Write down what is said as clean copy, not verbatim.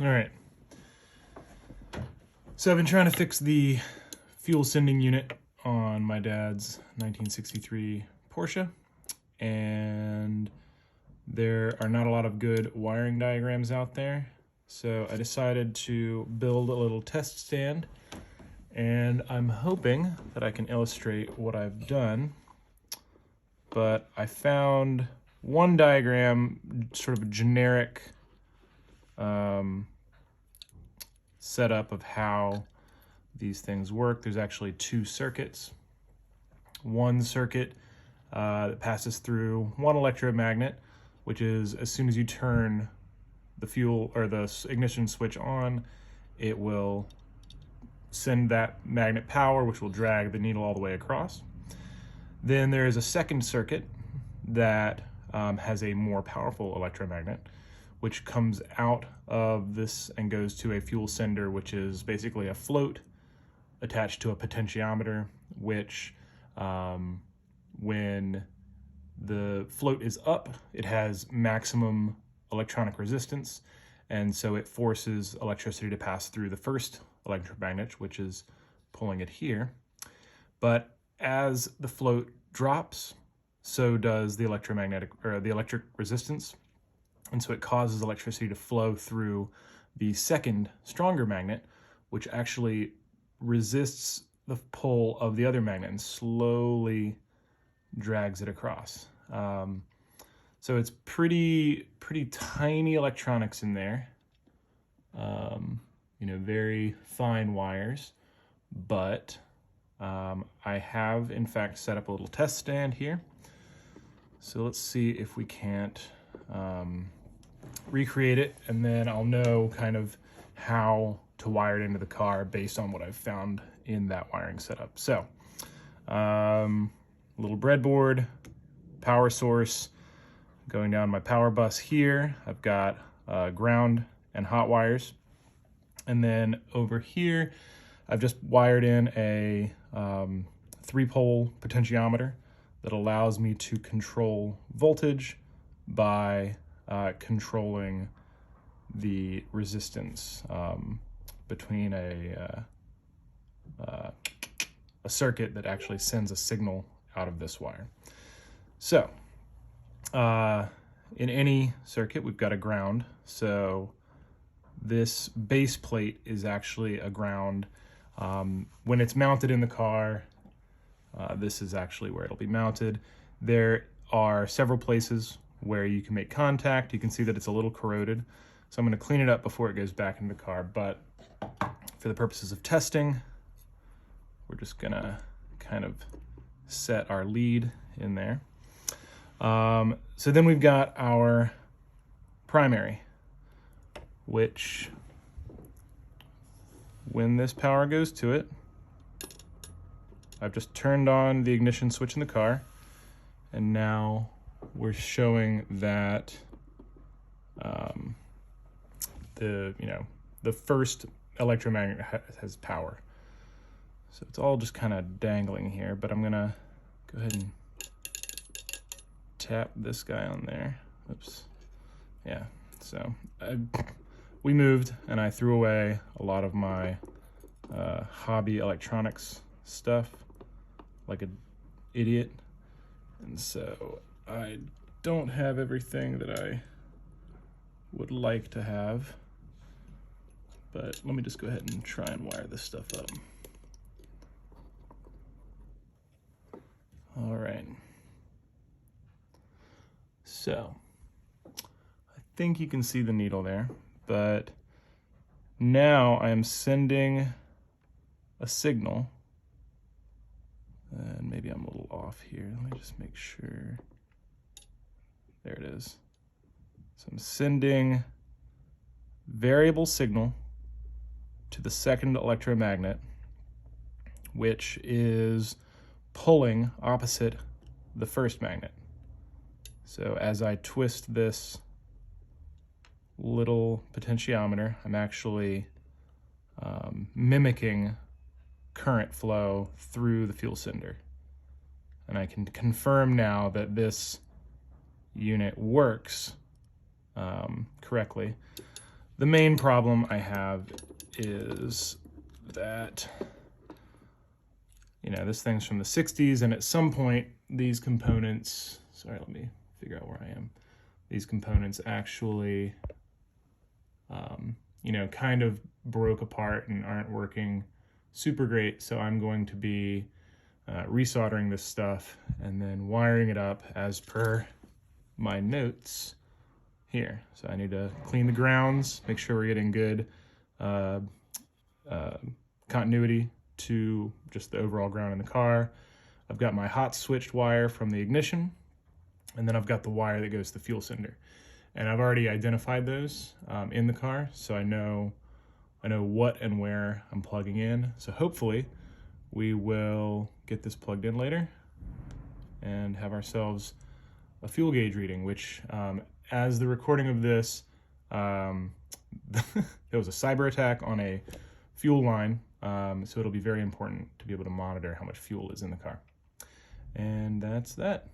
All right. So I've been trying to fix the fuel sending unit on my dad's 1963 Porsche, and there are not a lot of good wiring diagrams out there. So I decided to build a little test stand, and I'm hoping that I can illustrate what I've done. But I found one diagram, sort of a generic setup of how these things work. There's actually two circuits. One circuit that passes through one electromagnet, which is as soon as you turn the fuel or the ignition switch on, it will send that magnet power, which will drag the needle all the way across. Then there is a second circuit that has a more powerful electromagnet, which comes out of this and goes to a fuel sender, which is basically a float attached to a potentiometer, which when the float is up, it has maximum electronic resistance, and so it forces electricity to pass through the first electromagnet, which is pulling it here. But as the float drops, so does the electromagnetic or the electric resistance, and so it causes electricity to flow through the second stronger magnet, which actually resists the pull of the other magnet and slowly drags it across. So it's pretty tiny electronics in there, very fine wires, but I have in fact set up a little test stand here. So let's see if we can't recreate it, and then I'll know kind of how to wire it into the car based on what I've found in that wiring setup. So little breadboard, power source, going down my power bus here. I've got ground and hot wires. And then over here, I've just wired in a 3-pole potentiometer that allows me to control voltage by controlling the resistance between a circuit that actually sends a signal out of this wire. So in any circuit, we've got a ground. So this base plate is actually a ground. When it's mounted in the car, this is actually where it'll be mounted. There are several places where you can make contact. You can see that it's a little corroded. So I'm going to clean it up before it goes back in the car. But for the purposes of testing, we're just going to kind of set our lead in there. So then we've got our primary, which when this power goes to it, I've just turned on the ignition switch in the car, and now we're showing that the first electromagnet has power. So it's all just kind of dangling here, but I'm gonna go ahead and tap this guy on there. Oops. Yeah, so we moved and I threw away a lot of my hobby electronics stuff like an idiot. And so I don't have everything that I would like to have, but let me just go ahead and try and wire this stuff up. All right. So I think you can see the needle there, but now I am sending a signal, and maybe I'm a little off here. Let me just make sure. There it is. So I'm sending variable signal to the second electromagnet, which is pulling opposite the first magnet. So as I twist this little potentiometer, I'm actually mimicking current flow through the fuel sender. And I can confirm now that this unit works correctly. The main problem I have is that, you know, this thing's from the 60s, and at some point these components, sorry, let me figure out where I am. These components actually, you know, kind of broke apart and aren't working super great. So I'm going to be resoldering this stuff and then wiring it up as per my notes here. So I need to clean the grounds, make sure we're getting good continuity to just the overall ground in the car. I've got my hot switched wire from the ignition, and then I've got the wire that goes to the fuel cylinder. And I've already identified those in the car, so I know what and where I'm plugging in. So hopefully we will get this plugged in later and have ourselves a fuel gauge reading, which as the recording of this, there was a cyber attack on a fuel line, so it'll be very important to be able to monitor how much fuel is in the car. And that's that.